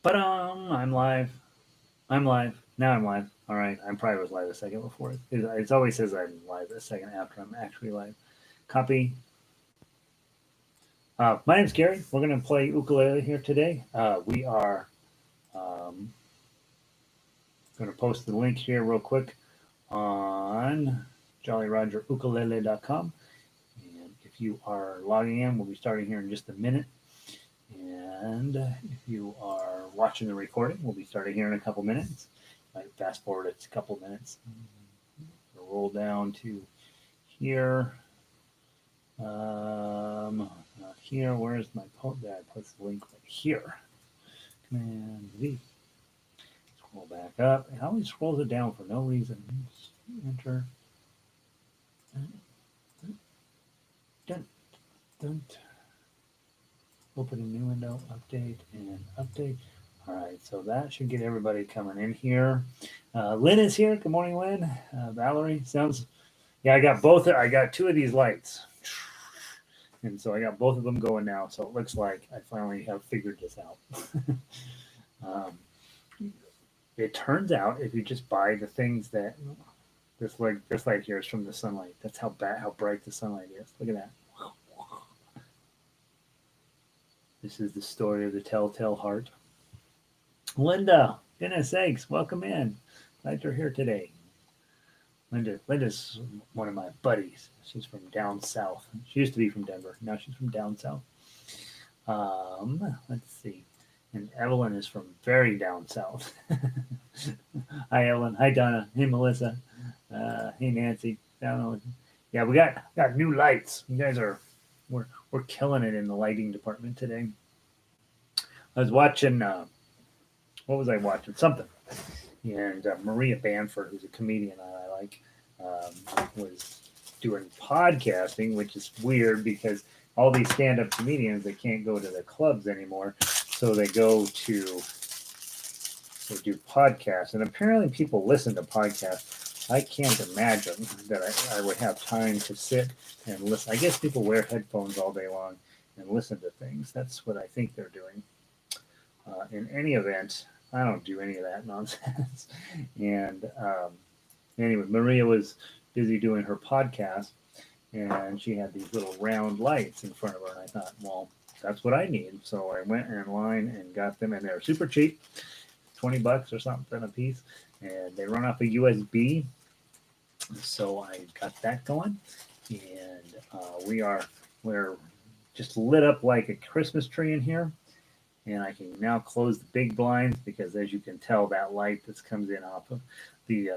But I'm live. I'm live. Now I'm live. All right. I probably was live a second before. It always says I'm live a second after I'm actually live. Copy. My name's Gary. We're going to play ukulele here today. We are um, going to post the link here real quick on jollyrogerukulele.com. And if you are logging in, we'll be starting here in just a minute. And if you are watching the recording, we'll be starting here in a couple minutes. Might fast forward it a couple minutes. We'll roll down to here. Not here. Where's my post? There, I put the link right here. Command V. Scroll back up. It always scrolls it down for no reason. Just enter. Dun, dun. Open a new window, update, and update. All right, so that should get everybody coming in here. Lynn is here. Good morning, Lynn. Valerie, sounds. Yeah, I got both. I got two of these lights, and so I got both of them going now. So it looks like I finally have figured this out. It turns out if you just buy the things that this light here is from the sunlight. That's how bright the sunlight is. Look at that. This is the story of the telltale heart. Linda, goodness sakes, welcome in. Glad you're here today. Linda's one of my buddies. She's from down south. She used to be from Denver. Now she's from down south. Let's see. And Evelyn is from very down south. Hi, Evelyn. Hi, Donna. Hey, Melissa. Hey, Nancy. Yeah, we got new lights. You guys are we're killing it in the lighting department today. I was watching. What was I watching? Something. And Maria Bamford, who's a comedian I like, was doing podcasting, which is weird because all these stand-up comedians, they can't go to the clubs anymore, so they do podcasts. And apparently people listen to podcasts. I can't imagine that I would have time to sit and listen. I guess people wear headphones all day long and listen to things. That's what I think they're doing. In any event, I don't do any of that nonsense. And anyway, Maria was busy doing her podcast, and she had these little round lights in front of her. And I thought, well, that's what I need. So I went in line and got them, and they're super cheap, $20 or something a piece, and they run off a USB. So I got that going, and we're just lit up like a Christmas tree in here. And I can now close the big blinds because, as you can tell, that light that comes in off of the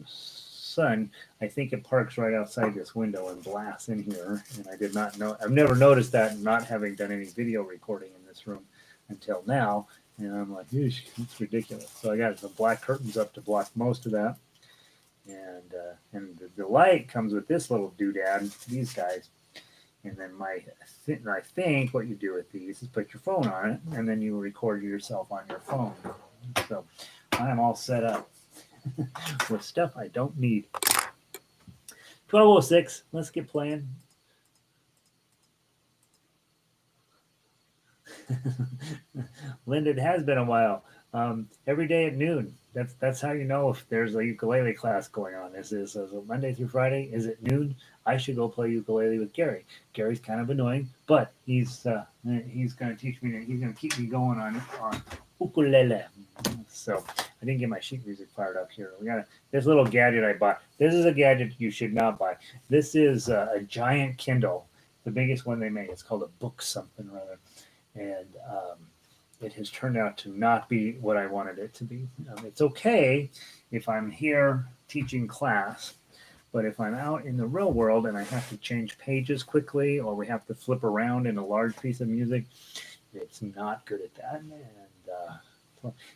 sun, I think it parks right outside this window and blasts in here. And I did not know. I've never noticed that, not having done any video recording in this room until now. And I'm like, it's ridiculous. So I got some black curtains up to block most of that. And the light comes with this little doodad, these guys. And then I think what you do with these is put your phone on it, and then you record yourself on your phone. So I'm all set up with stuff I don't need. 12:06. Let's get playing. Linda, it has been a while. Every day at noon. That's how you know if there's a ukulele class going on. This is Monday through Friday. Is it noon? I should go play ukulele with Gary. Gary's kind of annoying, but he's going to teach me. He's going to keep me going on ukulele. So I didn't get my sheet music fired up here. We got this little gadget I bought. This is a gadget you should not buy. This is a giant Kindle, the biggest one they make. It's called a book something or other, and it has turned out to not be what I wanted it to be. It's okay if I'm here teaching class, but if I'm out in the real world and I have to change pages quickly, or we have to flip around in a large piece of music, it's not good at that. And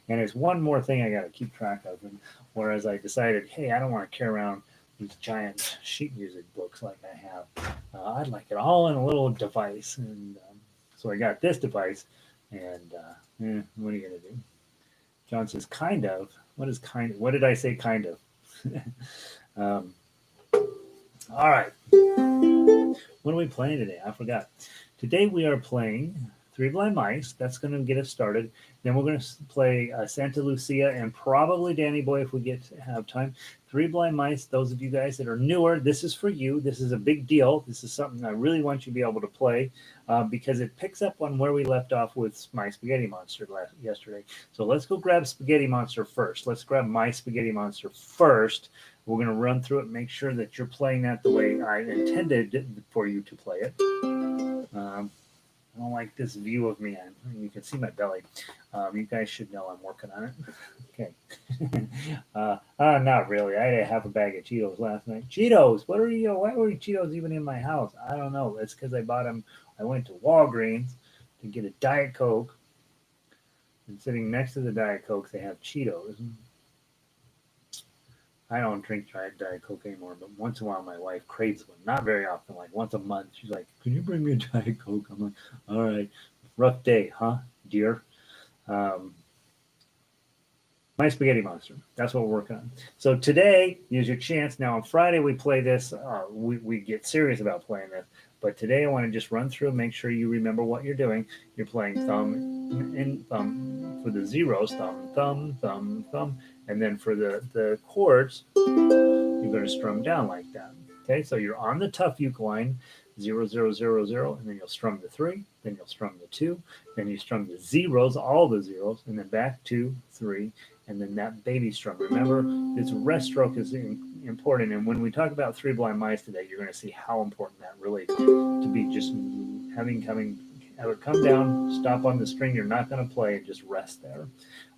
there's one more thing I got to keep track of. And whereas I decided, hey, I don't want to carry around these giant sheet music books like I have. I'd like it all in a little device. And so I got this device. And what are you going to do? John says, kind of. What is kind of? What did I say, kind of? All right. What are we playing today? I forgot. Today we are playing Three Blind Mice. That's going to get us started. Then we're going to play Santa Lucia and probably Danny Boy if we get to have time. Three Blind Mice. Those of you guys that are newer, this is for you. This is a big deal. This is something I really want you to be able to play because it picks up on where we left off with my Spaghetti Monster yesterday. So let's go grab Spaghetti Monster first. Let's grab my Spaghetti Monster first. We're going to run through it and make sure that you're playing that the way I intended for you to play it. I don't like this view of me. You can see my belly. You guys should know I'm working on it. Okay. Not really. I had half a bag of Cheetos last night. Cheetos? Why were Cheetos even in my house? I don't know. It's because I bought them. I went to Walgreens to get a Diet Coke. And sitting next to the Diet Coke, they have Cheetos. I don't drink Diet Coke anymore, but once in a while my wife craves one. Not very often, like once a month. She's like, "Can you bring me a Diet Coke?" I'm like, "All right, rough day, huh, dear?" My Spaghetti Monster. That's what we're working on. So today, use your chance. Now on Friday we play this. We get serious about playing this. But today I want to just run through and make sure you remember what you're doing. You're playing thumb and thumb for the zeros. Thumb, thumb, thumb, thumb. And then for the chords, you're going to strum down like that. Okay, so you're on the tough uke line, 0, 0, 0, 0, and then you'll strum the 3, then you'll strum the 2, then you strum the zeros, all the zeros, and then back 2, 3, and then that baby strum. Remember, this rest stroke is important, and when we talk about Three Blind Mice today, you're going to see how important that really to be just have it come down, stop on the string you're not going to play, and just rest there.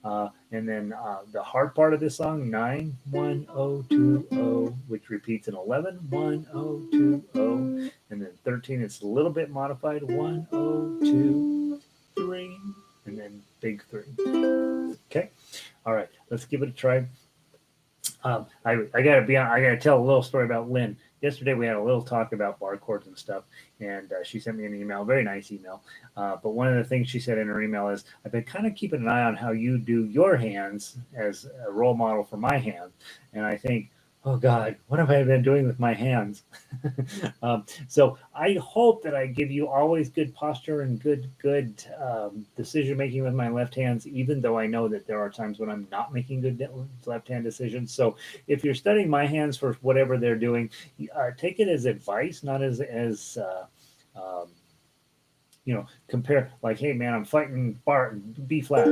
And then the hard part of this song, 9, 1, 0, 2, 0, which repeats in 11, 1, 0, 2, 0, and then 13, it's a little bit modified, 1, 0, 2, 3, and then big 3. Okay, all right, let's give it a try. I gotta tell a little story about Lynn. Yesterday we had a little talk about bar chords and stuff, and she sent me an email, very nice email. But one of the things she said in her email is, I've been kind of keeping an eye on how you do your hands as a role model for my hands. And I think, oh God, what have I been doing with my hands? So I hope that I give you always good posture and good decision making with my left hands, even though I know that there are times when I'm not making good left hand decisions. So if you're studying my hands for whatever they're doing, take it as advice, not as compare, like, hey man, I'm fighting B flat.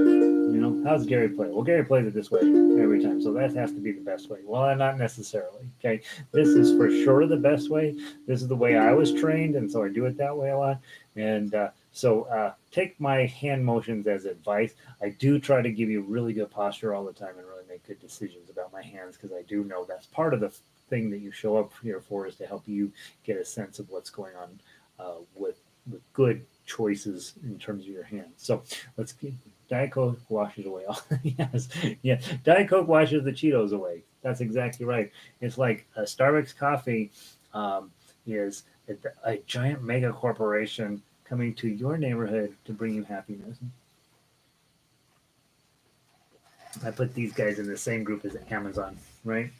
How's Gary play? Well, Gary plays it this way every time, so that has to be the best way. Well, not necessarily. Okay, this is for sure the best way. This is the way I was trained, and so I do it that way a lot. And so take my hand motions as advice. I do try to give you really good posture all the time and really make good decisions about my hands, because I do know that's part of the thing that you show up here for, is to help you get a sense of what's going on with good choices in terms of your hands. So let's get Diet Coke washes away all. Yes, yeah. Diet Coke washes the Cheetos away. That's exactly right. It's like a Starbucks coffee is a giant mega corporation coming to your neighborhood to bring you happiness. I put these guys in the same group as Amazon, right?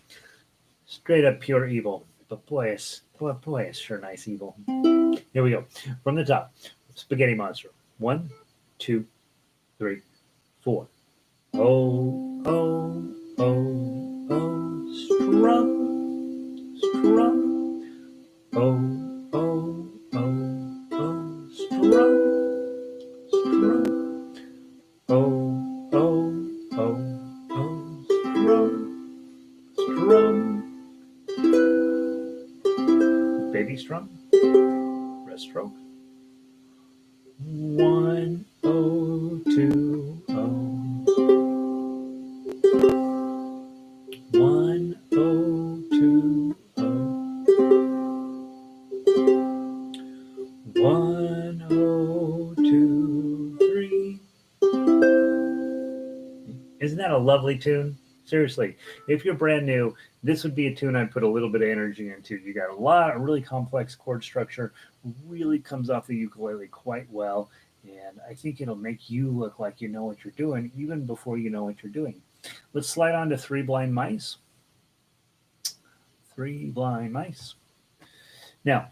Straight up pure evil. But boy, it's sure nice evil. Here we go. From the top, Spaghetti Monster. 1, 2, 3, 4. Oh, oh, oh, oh, strum, strum. Oh, oh, oh, oh, strum, strum. Oh, oh, oh, oh, strum, strum. Baby strum. Rest stroke. 1, 0, 2, 0. 1, 0, 2, 0. 1, 0, 2, 3. Isn't that a lovely tune? Seriously, if you're brand new, this would be a tune I'd put a little bit of energy into. You got a lot of really complex chord structure, really comes off the ukulele quite well, and I think it'll make you look like you know what you're doing even before you know what you're doing. Let's slide on to Three Blind Mice. Three Blind Mice. Now,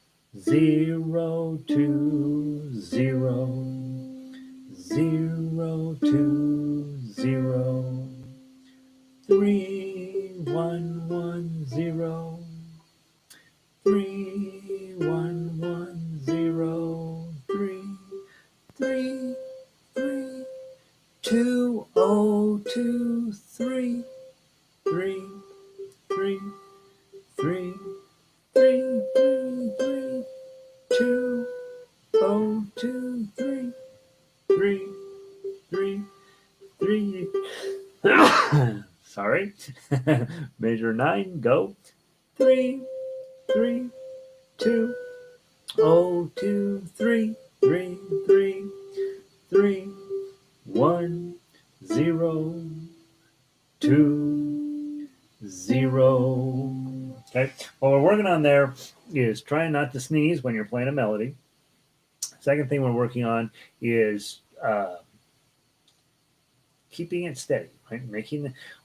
0 2 0 0 2 0 3 1 1 0 3 1 1 0 3 3 3 2 0 2 3 3 3 3 3 3 3 2 0 2 3 3 3 3 sorry. Measure 9, go. 3 3 2 0 2 3 3 3 3 1 0 2 0. Okay, what we're working on there is trying not to sneeze when you're playing a melody. Second thing we're working on is keeping it steady, right?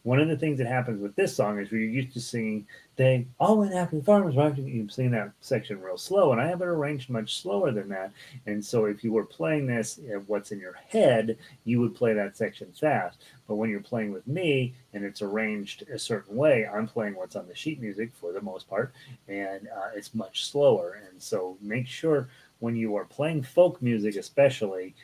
One of the things that happens with this song is we're used to singing "They all went after the farmers market." You sing that section real slow, and I have it arranged much slower than that. And so, if you were playing this, what's in your head, you would play that section fast. But when you're playing with me and it's arranged a certain way, I'm playing what's on the sheet music for the most part, and it's much slower. And so, make sure when you are playing folk music, especially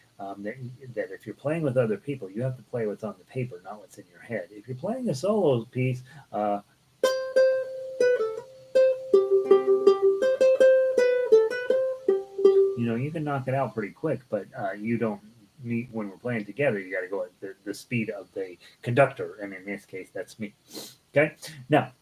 that if you're playing with other people, you have to play what's on the paper, not what's in your head. If you're playing a solo piece, you can knock it out pretty quick, but you don't need, when we're playing together, you got to go at the speed of the conductor, and in this case, that's me. Okay, now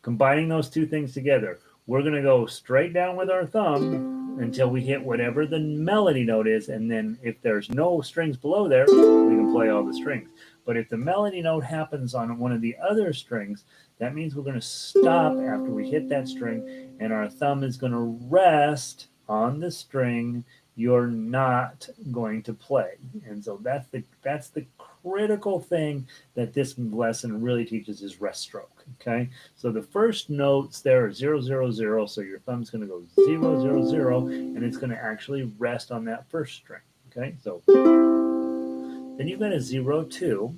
combining those two things together, we're going to go straight down with our thumb until we hit whatever the melody note is, and then if there's no strings below there, we can play all the strings. But if the melody note happens on one of the other strings, that means we're going to stop after we hit that string, and our thumb is going to rest on the string you're not going to play. And so that's the critical thing that this lesson really teaches is rest stroke. Okay, so the first notes there are 0 0 0, so your thumb's going to go 0 0 0, and it's going to actually rest on that first string. Okay, so then you've got a 0 2,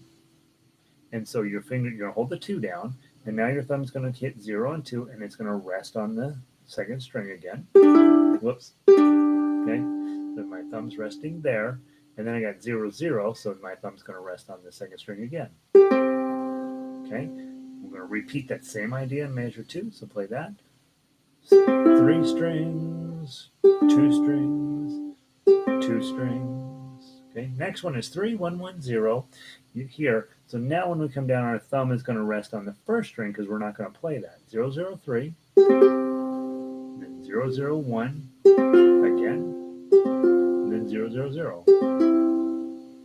and so your finger, you're going to hold the 2 down, and now your thumb's going to hit 0 and 2, and it's going to rest on the second string again. Whoops. Okay, so my thumb's resting there, and then I got 0 0, so my thumb's going to rest on the second string again. Okay, we're going to repeat that same idea in measure 2, so play that. 3 strings, 2 strings, 2 strings. Okay, next one is 3 1 1 0. Here, so now when we come down, our thumb is going to rest on the first string because we're not going to play that. 0 0 3, then 0 0 1 again, and then 0 0 0.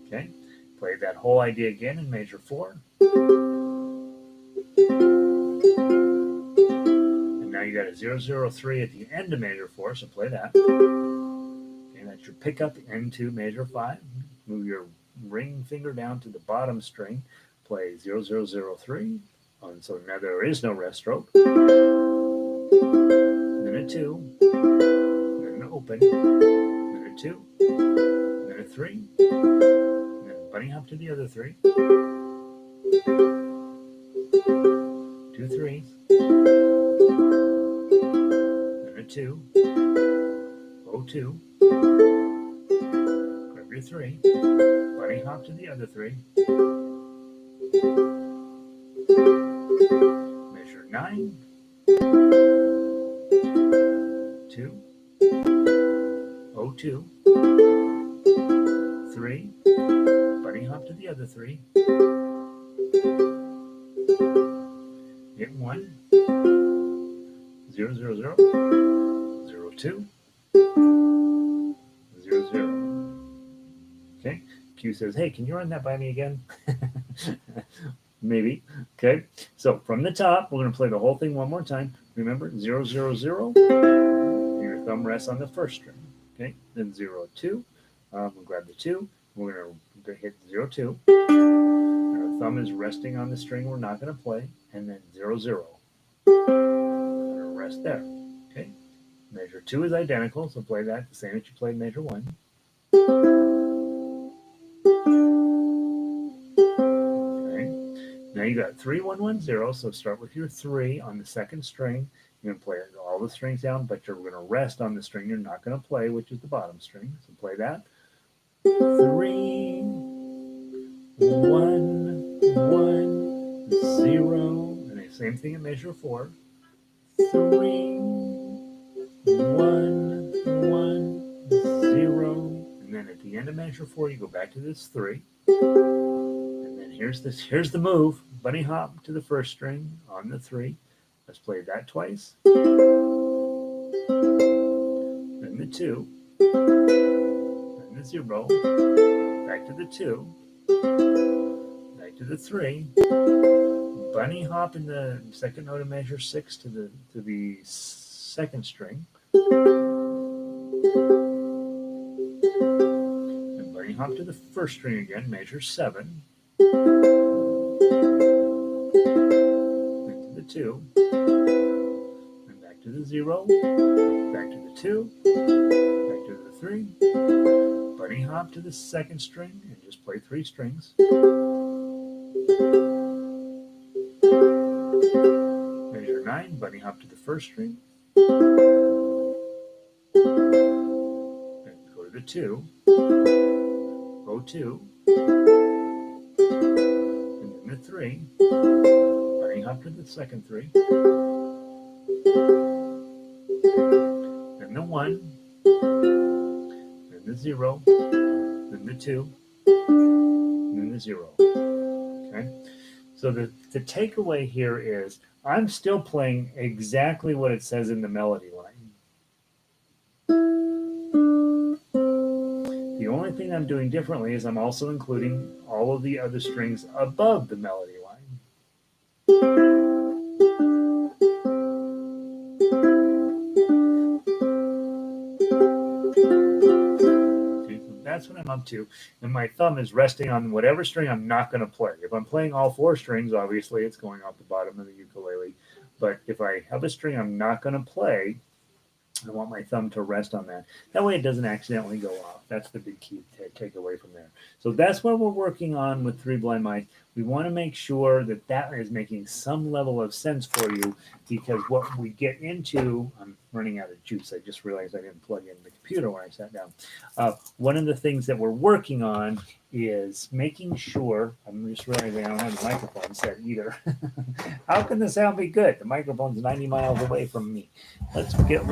Okay, play that whole idea again in measure 4. And now you got a 0 0 3 at the end of measure 4, so play that. Okay, that's your pickup into measure 5. Move your ring finger down to the bottom string, play 0 0 0 3, and so now there is no rest stroke. Then a 2, then an open, then a 2, then a 3, then bunny hop to the other 3, 2 3s, then a 2, O 2, grab your 3, bunny hop to the other 3, measure 9, 2, O 2, 3, bunny hop to the other 3, hit 1, 0 0 0, 0 2, 0 0. Okay, Q says, hey, can you run that by me again? Maybe. Okay, so from the top, we're going to play the whole thing one more time. Remember, 0 0 0, your thumb rests on the first string. Okay, then 0 2, we'll grab the 2, we're going to hit 0 2, and our thumb is resting on the string we're not going to play, and then 0 0. We're going to rest there. Okay, Measure 2 is identical, so play that the same as you played measure 1. Okay. Now you got 3, 1, 1, 0, so start with your 3 on the second string. You're going to play all the strings down, but you're going to rest on the string you're not going to play, which is the bottom string. So play that. 3, 1, 1, 0. And the same thing in measure 4. 3, 1, 1, 0. And then at the end of measure 4, you go back to this 3. And then here's the move. Bunny hop to the first string on the 3. Let's play that twice. Then the 2. Then the 0. Back to the 2. Back to the 3. Bunny hop in the second note of measure 6 to the second string. And bunny hop to the first string again, measure 7. Back to the 2. And back to the 0. Back to the 2. Back to the 3. Bunny hop to the second string and just play 3 strings. Measure 9, bunny hop to the first string. And go to the 2. Bow 2. And then the 3. Bunny hop to the second 3. Then the 1. Then the 0. Then the 2. And then the 0. Okay? So the takeaway here is I'm still playing exactly what it says in the melody line. The only thing I'm doing differently is I'm also including all of the other strings above the melody line. That's what I'm up to, and my thumb is resting on whatever string I'm not going to play. If I'm playing all 4 strings, obviously it's going off the bottom of the ukulele, but if I have a string I'm not going to play, I want my thumb to rest on that. That way it doesn't accidentally go off. That's the big key to take away from there. So that's what we're working on with Three Blind Mice. We want to make sure that that is making some level of sense for you, because what we get into, I'm running out of juice. I just realized I didn't plug in the computer when I sat down. One of the things that we're working on is making sure, I'm just realizing I don't have the microphone set either. How can the sound be good? The microphone's 90 miles away from me. Let's wreck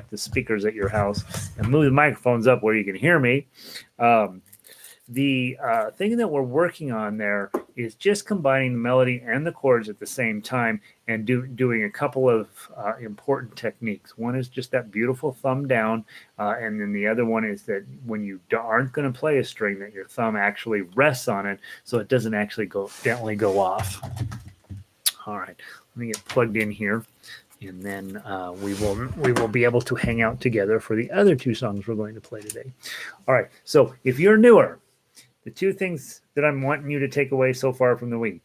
the speakers at your house and move the microphones up where you can hear me. The thing that we're working on there is just combining the melody and the chords at the same time and doing a couple of important techniques. One is just that beautiful thumb down, and then the other one is that when you aren't going to play a string, that your thumb actually rests on it so it doesn't actually gently go off. All right, let me get plugged in here, and then we will be able to hang out together for the other 2 songs we're going to play today. All right, so if you're newer, the 2 things that I'm wanting you to take away so far from the week: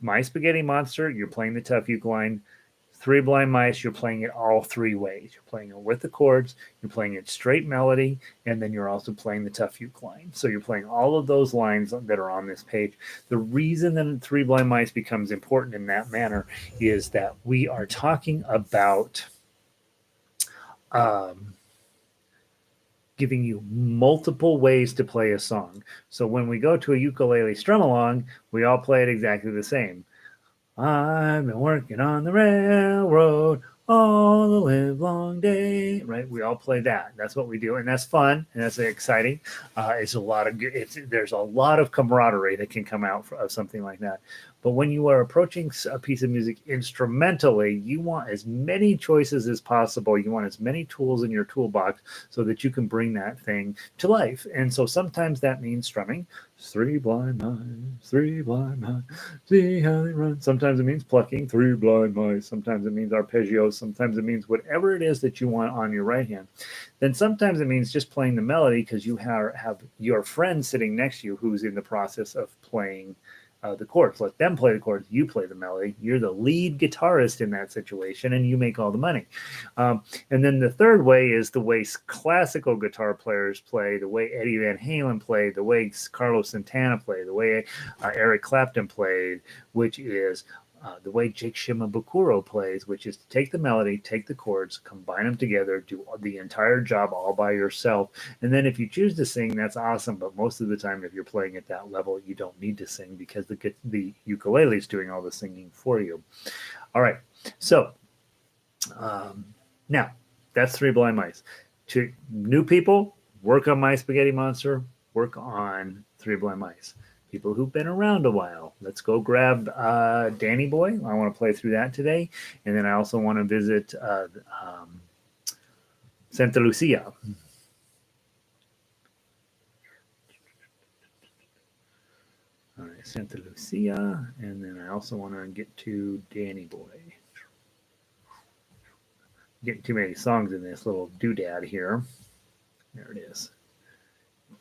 My Spaghetti Monster, you're playing the tough uke line. Three Blind Mice, you're playing it all 3 ways. You're playing it with the chords, you're playing it straight melody, and then you're also playing the tough uke line. So you're playing all of those lines that are on this page. The reason that Three Blind Mice becomes important in that manner is that we are talking about giving you multiple ways to play a song. So when we go to a ukulele strum along, we all play it exactly the same. I've been working on the railroad all the live long day, right? We all play that. That's what we do, and that's fun and that's exciting. There's a lot of camaraderie that can come out of something like that. But when you are approaching a piece of music instrumentally, you want as many choices as possible. You want as many tools in your toolbox so that you can bring that thing to life. And so sometimes that means strumming. 3 blind mice, 3 blind mice, see how they run. Sometimes it means plucking 3 blind mice. Sometimes it means arpeggios. Sometimes it means whatever it is that you want on your right hand. Then sometimes it means just playing the melody because you have your friend sitting next to you who's in the process of playing the chords. Let them play the chords. You play the melody. You're the lead guitarist in that situation, and you make all the money. And then the third way is the way classical guitar players play, the way Eddie Van Halen played, the way Carlos Santana played, the way Eric Clapton played, which is the way Jake Shimabukuro plays, which is to take the melody, take the chords, combine them together, do the entire job all by yourself. And then if you choose to sing, that's awesome. But most of the time, if you're playing at that level, you don't need to sing because the ukulele is doing all the singing for you. All right. So now that's Three Blind Mice. To new people, work on My Spaghetti Monster, work on Three Blind Mice. People who've been around a while, let's go grab Danny Boy. I want to play through that today. And then I also want to visit Santa Lucia. All right, Santa Lucia. And then I also want to get to Danny Boy. Getting too many songs in this little doodad here. There it is.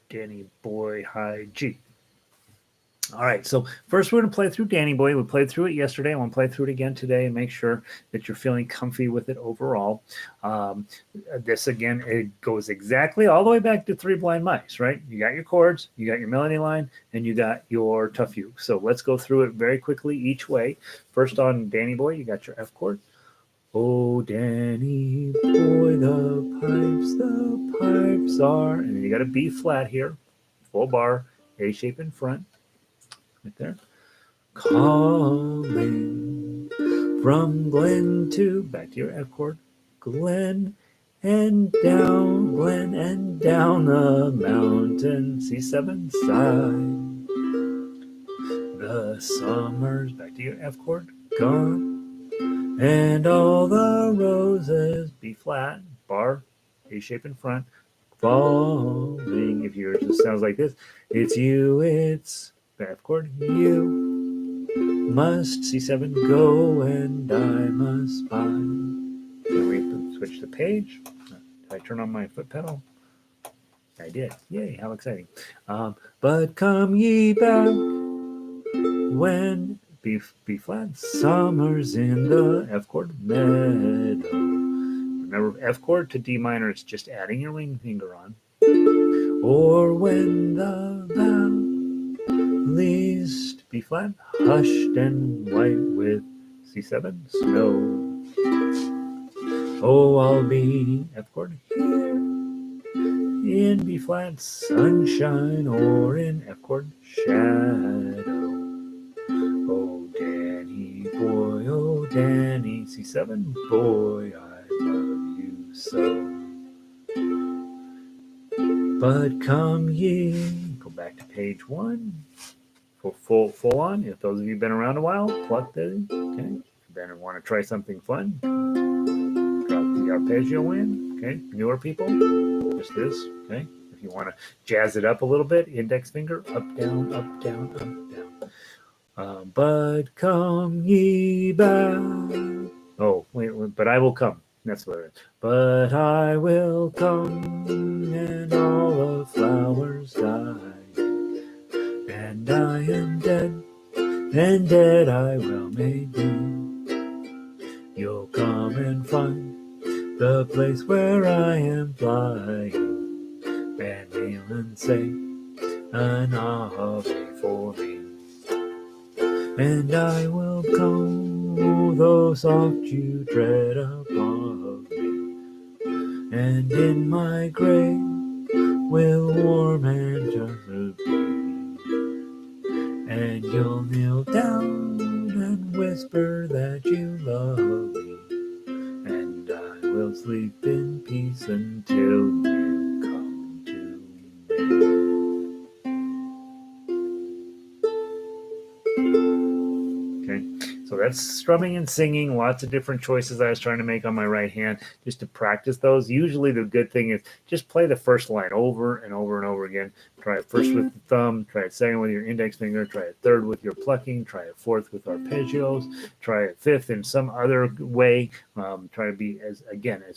Danny Boy High G. All right, so first we're going to play through Danny Boy. We played through it yesterday. I want to play through it again today and make sure that you're feeling comfy with it overall. This, again, it goes exactly all the way back to Three Blind Mice, right? You got your chords, you got your melody line, and you got your tough uke. So let's go through it very quickly each way. First on Danny Boy, you got your F chord. Oh, Danny Boy, the pipes are, and then you got a B flat here, full bar, A shape in front. Right there. Calling from Glen to, back to your F chord, Glen and down the mountain, C7 side. The summer's, back to your F chord, gone, and all the roses, B flat, bar, A shape in front, falling. If yours just sounds like this, it's you, it's F chord, you must C7 go and I must buy. Can we switch the page? Did I turn on my foot pedal? I did. Yay, how exciting. But come ye back when B flat, summer's in the F chord meadow. Remember, F chord to D minor, it's just adding your ring finger on. Or when the valley's B flat, hushed and white with C7 snow. Oh, I'll be F chord here in B flat, sunshine, or in F chord shadow. Oh, Danny Boy, oh, Danny, C7 boy, I love you so. But come ye, go back to page 1, full on. If those of you have been around a while, pluck the, okay. Then want to try something fun, drop the arpeggio in, okay. Newer people, just this, okay. If you want to jazz it up a little bit, index finger, up, down, up, down, up, down. But come ye back. Oh, wait, but I will come. That's what it is. But I will come, and all the flowers die, and I am dead, and dead I well may be. You'll come and find the place where I am flying, and kneel and say an ave for me. And I will go, though soft you tread above me, and in my grave will warm and gentle be. And you'll kneel down and whisper that you love me, and I will sleep in peace until you come to me. So So that's strumming and singing, lots of different choices I was trying to make on my right hand just to practice those. Usually the good thing is just play the first line over and over and over again. Try it first with the thumb, try it second with your index finger, try it third with your plucking, try it fourth with arpeggios, try it fifth in some other way. Try to be as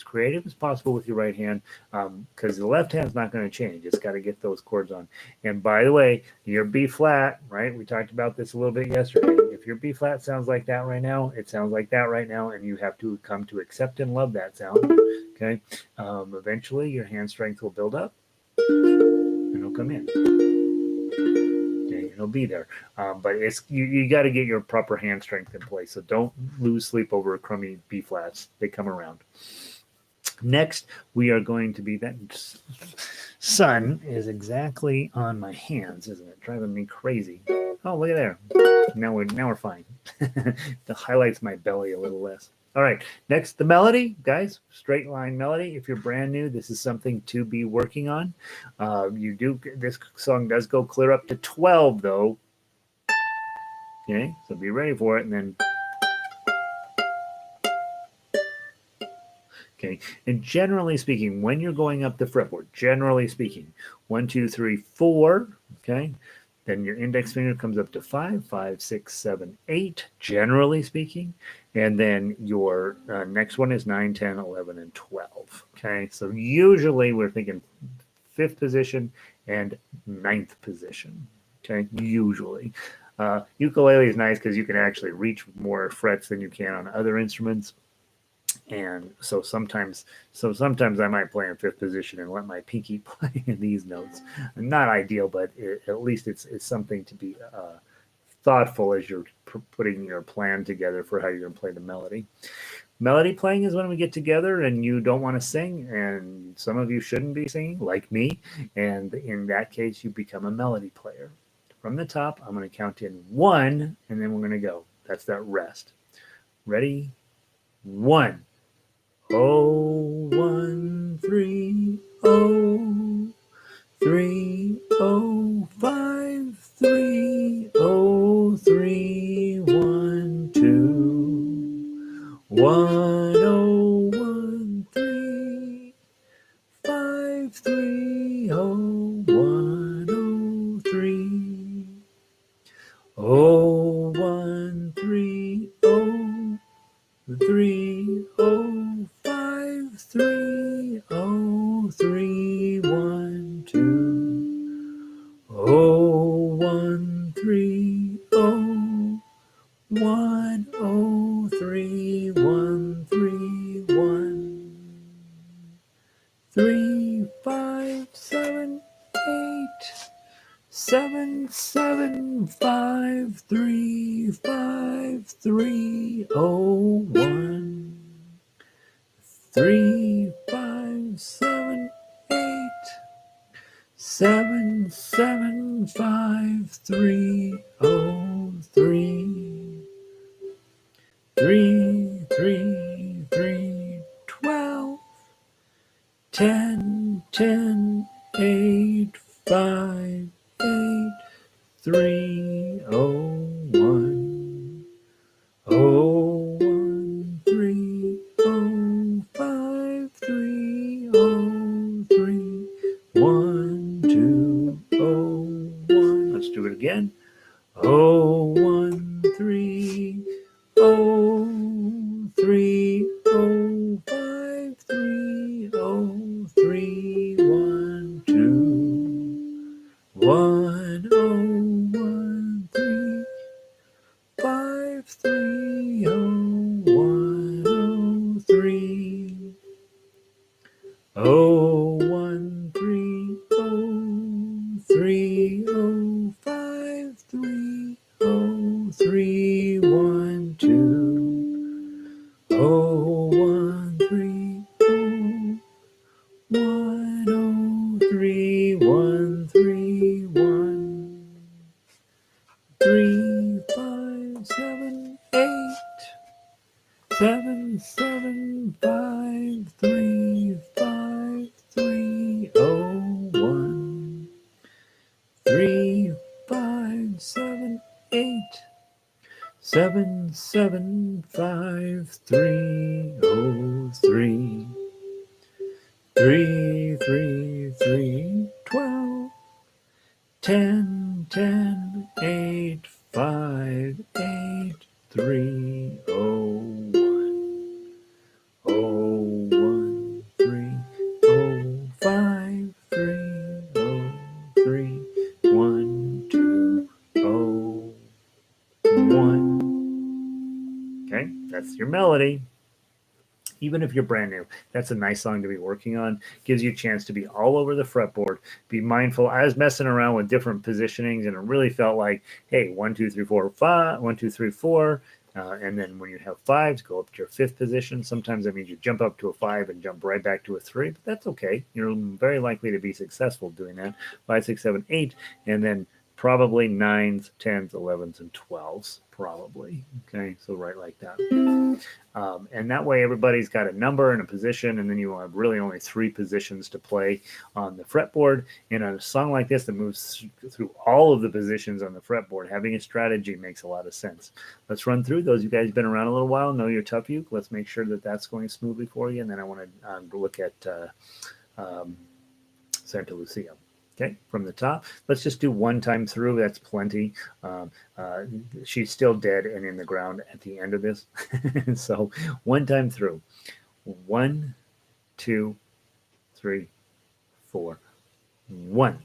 creative as possible with your right hand, because the left hand's not going to change. It's got to get those chords on. And by the way, your B flat, right? We talked about this a little bit yesterday. If your B flat sounds like that right now, it sounds like that right now, and you have to come to accept and love that sound. Okay. Eventually, your hand strength will build up, and it'll come in. Okay, it'll be there. But it's you got to get your proper hand strength in place. So don't lose sleep over crummy B flats. They come around. Next, we are going to be that sun is exactly on my hands, isn't it? Driving me crazy. Oh, look at there. Now we're fine. It highlights my belly a little less. All right. Next, the melody, guys. Straight line melody. If you're brand new, this is something to be working on. This song does go clear up to 12 though. Okay, so be ready for it, and then. Okay, and generally speaking, when you're going up the fretboard, generally speaking, 1, 2, 3, 4, okay, then your index finger comes up to 5, 5, 6, 7, 8, generally speaking, and then your next one is 9, 10, 11, and 12, okay, so usually we're thinking 5th position and 9th position, okay, usually. Ukulele is nice because you can actually reach more frets than you can on other instruments. And so sometimes I might play in 5th position and let my pinky play in these notes. Not ideal, but at least it's something to be thoughtful as you're putting your plan together for how you're going to play the melody. Melody playing is when we get together and you don't want to sing, and some of you shouldn't be singing, like me. And in that case, you become a melody player. From the top, I'm going to count in 1, and then we're going to go. That's that rest. Ready? 1. Oh, 1, 3, oh, 3, oh, 5, 3, oh, 3, 1, 2, 1, oh, 1, 3, 5, 3, oh, 1, oh, 3, oh, 1, 3, oh, 3, oh, 5, 3, oh, 3, 1, 2, oh, 1, 3, oh, 1, oh, 3, 1, 3, 1, 3, 5, 7, 8, 7, 7, 5, 3, 5, 3, oh, 1, 3, 5, 7, 8, 7, 7, 5, 3, oh, 3, 3, 3, 3, 12, 10, 10, 8, 5, 8, 3, oh, 1, oh, 1, 3, oh, 5, 3, oh, 3, 1, 2, oh, 1. Let's do it again. Oh, 1, 3, oh, 3, oh, 5, 3, oh, 3, 1, 2, 1, oh, 1, 3, 5, 3, oh, 1, oh, 3, oh, 1, 3, oh, 3, oh, 5, 3, oh, 3, 1, 2, oh, 1, 3, oh, 1, oh, 3, 1, 3, 1, 3, 5, 7, 8, 7, 7, 5, 3, 5, 3, oh, 1, 3, 5, 7, 8, 775 303 333 12 10 10 8 5 8 3 0 1 0 1 3 0 5 3 0 3 1 2 0 1. Okay, that's your melody. Even if you're brand new, that's a nice song to be working on. Gives you a chance to be all over the fretboard. Be mindful. I was messing around with different positionings, and it really felt like, hey, 1, 2, 3, 4, 5, 1, 2, 3, 4. And then when you have fives, go up to your fifth position. Sometimes that means you jump up to a 5 and jump right back to a 3, but that's okay. You're very likely to be successful doing that. 5, 6, 7, 8, and then probably 9s, 10s, 11s, and 12s, probably. Okay, so right like that. And that way everybody's got a number and a position, and then you will have really only 3 positions to play on the fretboard. In a song like this that moves through all of the positions on the fretboard, having a strategy makes a lot of sense. Let's run through those. You guys have been around a little while, know your tough uke. Let's make sure that that's going smoothly for you, and then I want to look at Santa Lucia. Okay, from the top, let's just do one time through. That's plenty. She's still dead and in the ground at the end of this. So one time through. 1, 2, 3, 4, 1.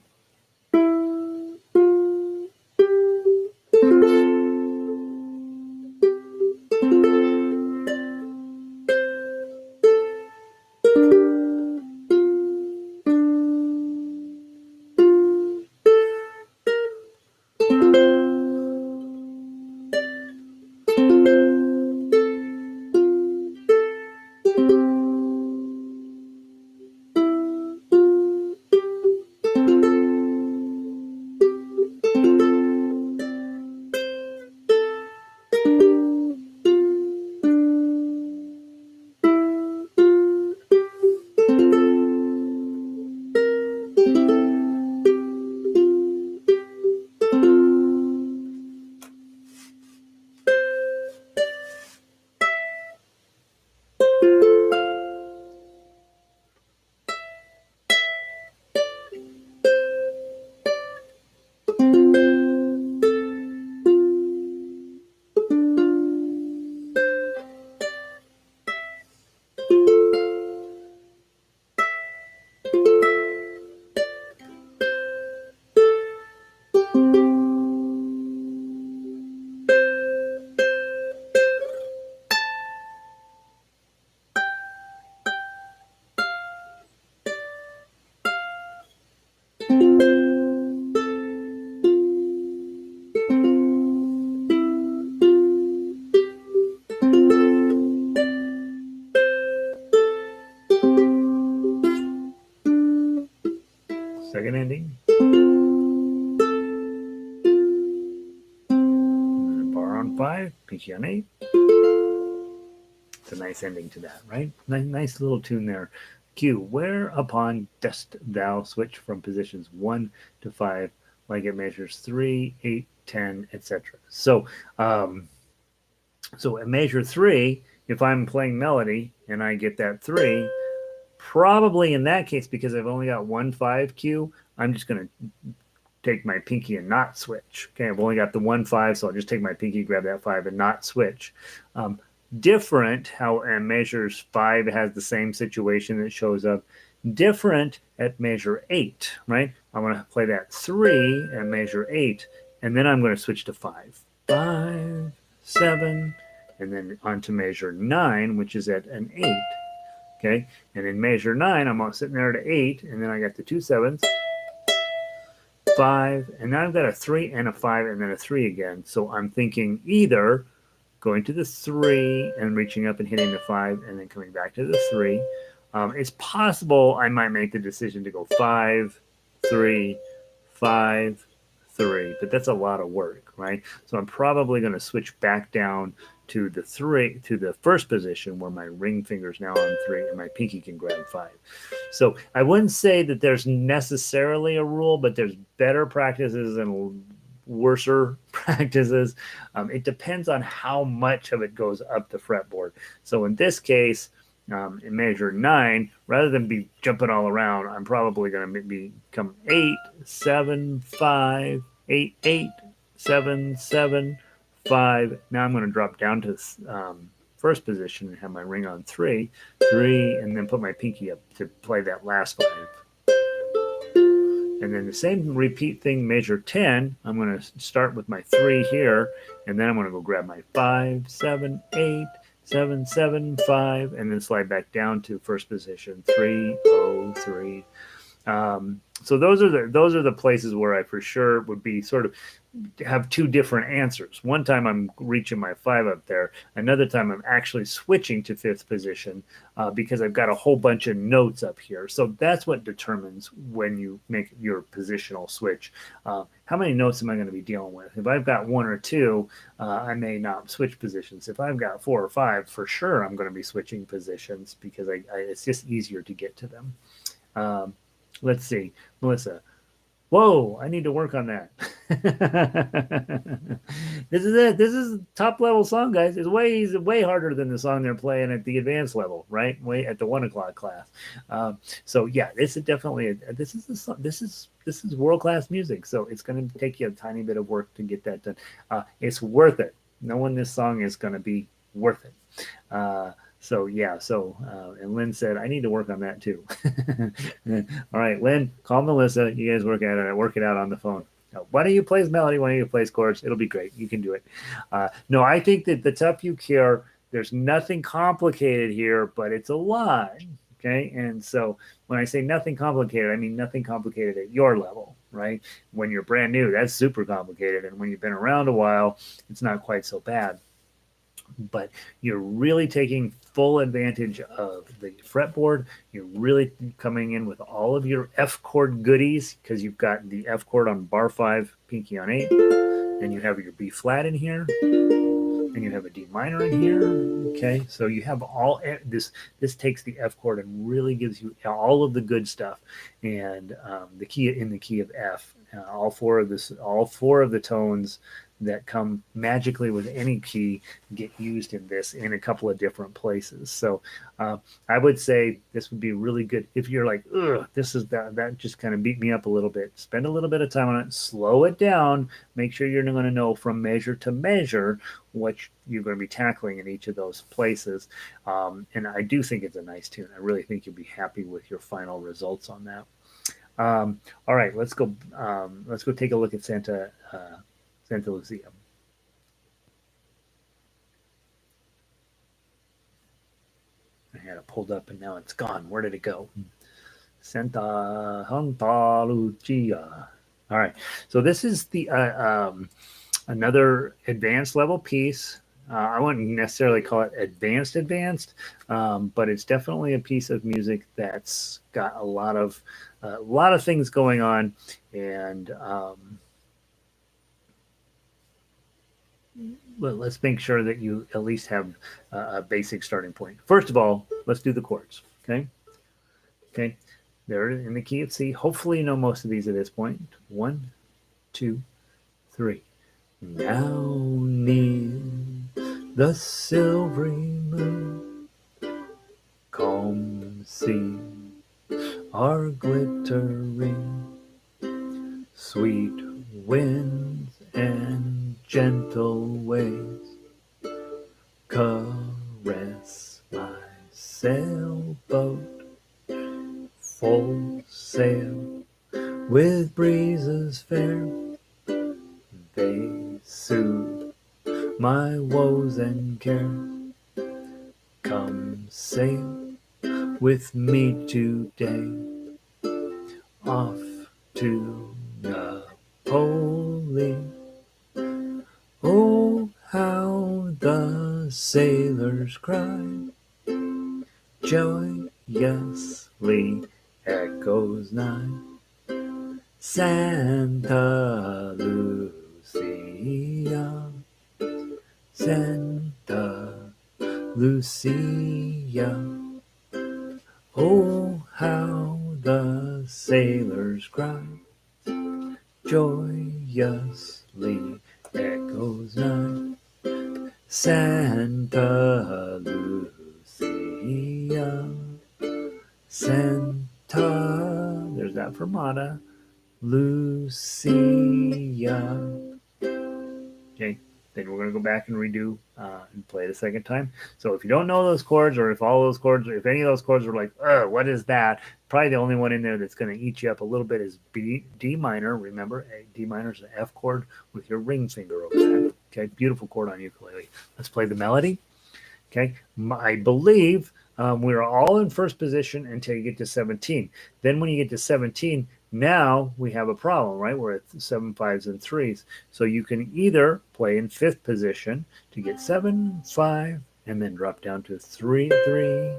Second ending. Bar on 5, pinky on 8. It's a nice ending to that, right? Nice little tune there. Q, whereupon dost thou switch from positions 1 to 5, like it measures 3, 8, 10, etc. So at measure 3, if I'm playing melody and I get that 3, probably in that case, because I've only got 1 5 Q, I'm just going to take my pinky and not switch. Okay, I've only got the 1 5, so I'll just take my pinky, grab that 5, and not switch. Different how and measures 5 has the same situation that shows up. Different at measure 8, right? I'm going to play that 3 at measure 8, and then I'm going to switch to 5. 5, 7, and then on to measure 9, which is at an 8. Okay, and in measure 9, I'm sitting there at 8, and then I got the 2 7s, 5, and now I've got a 3 and a 5, and then a 3 again. So I'm thinking either going to the 3 and reaching up and hitting the 5, and then coming back to the 3. It's possible I might make the decision to go 5, 3, 5, 3, but that's a lot of work, right? So I'm probably going to switch back down to the 3, to the first position where my ring finger's now on 3 and my pinky can grab 5. So I wouldn't say that there's necessarily a rule, but there's better practices and worser practices. It depends on how much of it goes up the fretboard. So in this case, in measure 9, rather than be jumping all around, I'm probably going to become 8, 7, 5, 8, 8, 7, 7, 5. Now I'm going to drop down to first position and have my ring on 3, 3, and then put my pinky up to play that last 5. And then the same repeat thing, measure 10. I'm going to start with my 3 here, and then I'm going to go grab my 5, 7, 8, 7, 7, 5, and then slide back down to first position, 3, 0, 3. So those are the places where I for sure would be sort of have two different answers. One time I'm reaching my 5 up there. Another time I'm actually switching to 5th position because I've got a whole bunch of notes up here. So that's what determines when you make your positional switch. How many notes am I going to be dealing with? If I've got 1 or 2, I may not switch positions. If I've got 4 or 5, for sure I'm going to be switching positions because it's just easier to get to them. Let's see, Melissa. Whoa, I need to work on that. This is it. This is a top level song, guys. It's way harder than the song they're playing at the advanced level, right? Way at the 1 o'clock class. So yeah, this is definitely this is world class music. So it's going to take you a tiny bit of work to get that done. It's worth it. Knowing this song is going to be worth it. So yeah, and Lynn said, I need to work on that too. All right, Lynn, call Melissa. You guys work it out on the phone. One of you plays melody, one of you plays chords. It'll be great. You can do it. No, I think that the tough uke here, there's nothing complicated here, but it's a lot. Okay, and so when I say nothing complicated, I mean nothing complicated at your level, right? When you're brand new, that's super complicated, and when you've been around a while, it's not quite so bad. But you're really taking full advantage of the fretboard. You're really coming in with all of your F chord goodies because you've got the F chord on bar 5, pinky on 8, and you have your B flat in here, and you have a D minor in here. Okay, so you have all this. This takes the F chord and really gives you all of the good stuff, and the key in the key of F. All four of the tones that come magically with any key get used in this in a couple of different places. So I would say this would be really good if you're like, ugh, that just kind of beat me up a little bit. Spend a little bit of time on it, slow it down, make sure you're going to know from measure to measure what you're going to be tackling in each of those places. And I do think it's a nice tune. I really think you'll be happy with your final results on that. All right, let's go take a look at Santa Lucia. I had it pulled up and now it's gone. Where did it go? Santa Lucia. All right. So this is the another advanced level piece. I wouldn't necessarily call it advanced, but it's definitely a piece of music that's got a lot of things going on, and let's make sure that you at least have a basic starting point. First of all, let's do the chords. Okay. They're in the key of C. Hopefully you know most of these at this point. 1, 2, 3. Now near the silvery moon, calm sea are glittering, sweet winds and gentle waves caress my sailboat, full sail with breezes fair. They soothe my woes and cares. Come sail with me today, off to Napoli. Oh, how the sailors cry, joyously echoes nigh. Santa Lucia, Santa Lucia. Oh, how the sailors cry, joyously echoes night. Santa Lucia, Santa, there's that fermata, Lucia. Okay, then we're going to go back and redo and play it a second time. So if you don't know those chords, or if all those chords, or if any of those chords are like, what is that? Probably the only one in there that's going to eat you up a little bit is D minor. Remember, D minor is an F chord with your ring finger over that. Okay, beautiful chord on ukulele. Let's play the melody. Okay, I believe we're all in first position until you get to 17. Then when you get to 17, now we have a problem, right? We're at 7 5s and 3s. So you can either play in fifth position to get 7 5 and then drop down to 3 3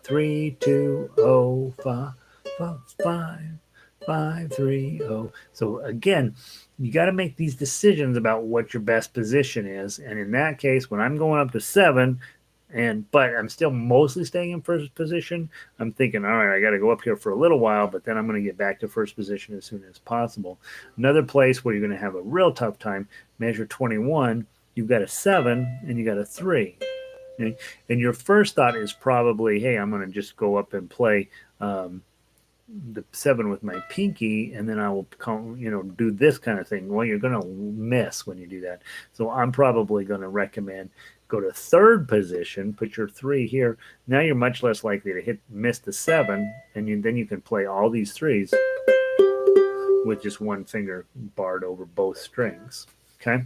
3 2 0 5 5 5 3 0. So again, you got to make these decisions about what your best position is. And in that case, when I'm going up to 7, but I'm still mostly staying in first position, I'm thinking, all right, I got to go up here for a little while, but then I'm going to get back to first position as soon as possible. Another place where you're going to have a real tough time, measure 21, you've got a 7 and you got a 3. Okay? And your first thought is probably, hey, I'm going to just go up and play the 7 with my pinky, and then I will do this kind of thing. Well, you're going to miss when you do that. So I'm probably going to recommend go to third position, put your 3 here. Now you're much less likely to miss the 7, and then you can play all these 3s with just one finger barred over both strings. Okay.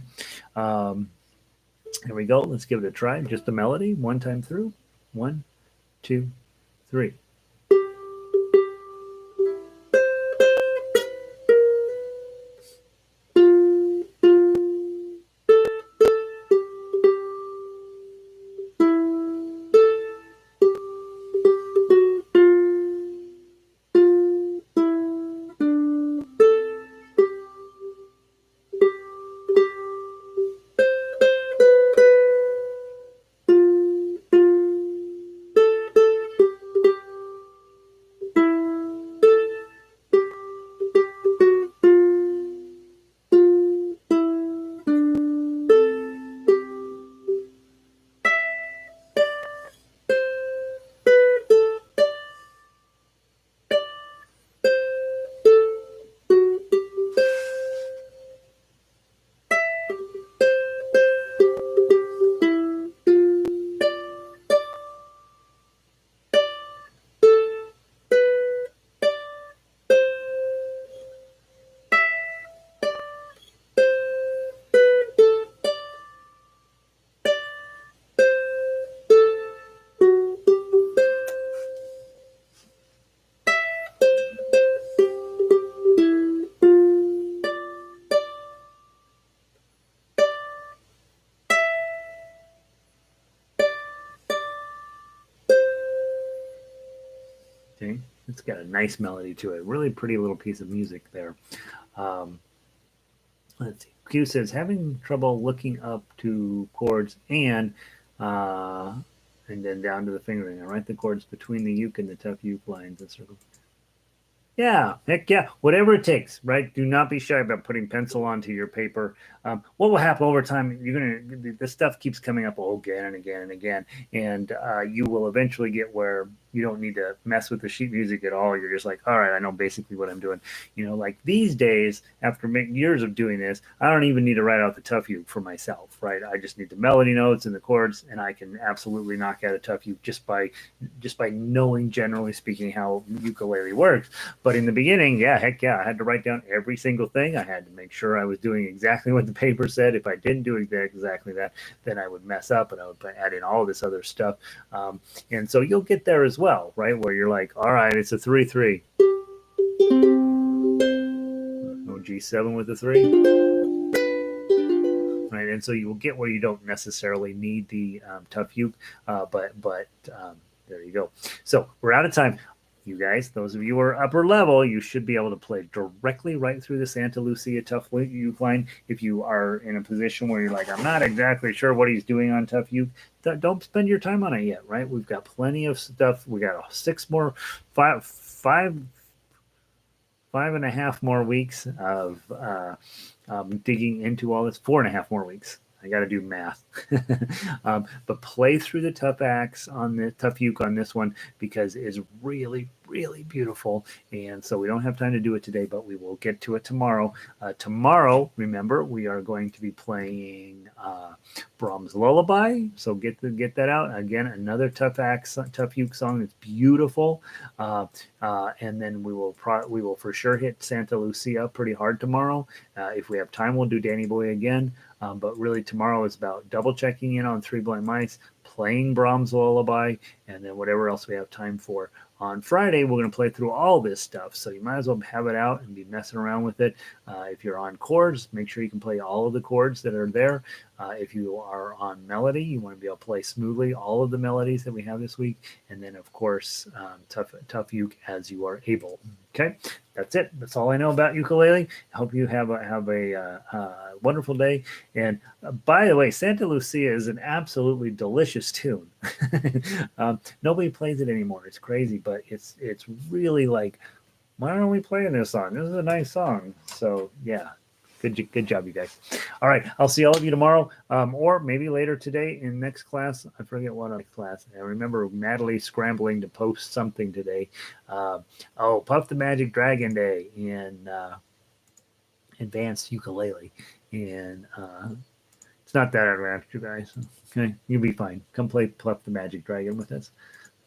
Here we go. Let's give it a try. Just the melody, one time through. 1, 2, 3. Okay, it's got a nice melody to it. Really pretty little piece of music there. Let's see. Q says having trouble looking up to chords and then down to the fingering. I write the chords between the uke and the tough uke lines and circles. Yeah, heck yeah. Whatever it takes, right? Do not be shy about putting pencil onto your paper. What will happen over time? This stuff keeps coming up again and again and again, and you will eventually get where you don't need to mess with the sheet music at all. You're just like, all right, I know basically what I'm doing. Like these days, after years of doing this, I don't even need to write out the tough uke for myself, right? I just need the melody notes and the chords, and I can absolutely knock out a tough uke just by knowing, generally speaking, how ukulele works. But in the beginning, heck yeah, I had to write down every single thing. I had to make sure I was doing exactly what the paper said. If I didn't do exactly that, then I would mess up and I would add in all this other stuff. And so you'll get there as well, right? Where you're like, all right, it's a 3-3. No G7 with a 3. Right, and so you will get where you don't necessarily need the tough uke, but there you go. So we're out of time. You guys, those of you who are upper level, you should be able to play directly right through the Santa Lucia tough uke line. If you are in a position where you're like, I'm not exactly sure what he's doing on tough uke, don't spend your time on it yet, right? We've got plenty of stuff. We got 5.5 more weeks of digging into all this. 4.5 more weeks. I got to do math. But play through the tough acts on the tough uke on this one because it's really, really beautiful. And so we don't have time to do it today, but we will get to it tomorrow. Tomorrow, remember, we are going to be playing Brahms' Lullaby. So get that out. Again, another tough uke song. It's beautiful. And then we will for sure hit Santa Lucia pretty hard tomorrow. If we have time, we'll do Danny Boy again. But really, tomorrow is about double checking in on Three Blind Mice, playing Brahms' Lullaby, and then whatever else we have time for. On Friday, we're going to play through all this stuff, so you might as well have it out and be messing around with it. If you're on chords, make sure you can play all of the chords that are there. If you are on melody, you want to be able to play smoothly all of the melodies that we have this week, and then, of course, tough uke as you are able. Okay, that's it. That's all I know about ukulele. I hope you have a wonderful day. And by the way, Santa Lucia is an absolutely delicious tune. Nobody plays it anymore. It's crazy, but it's really like, why aren't we playing this song? This is a nice song. So yeah, good job, you guys. All right, I'll see all of you tomorrow, or maybe later today in next class. I forget what class. I remember madly scrambling to post something today. Puff the Magic Dragon Day in advanced ukulele, and it's not that advanced, you guys. Okay, you'll be fine. Come play Puff the Magic Dragon with us.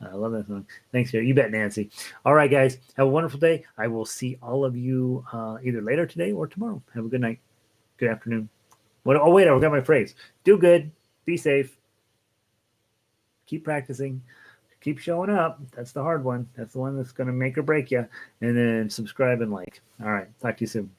I love that song. Thanks, Jerry. You bet, Nancy. All right, guys. Have a wonderful day. I will see all of you either later today or tomorrow. Have a good night. Good afternoon. Oh, wait. I forgot my phrase. Do good. Be safe. Keep practicing. Keep showing up. That's the hard one. That's the one that's going to make or break you. And then subscribe and like. All right. Talk to you soon.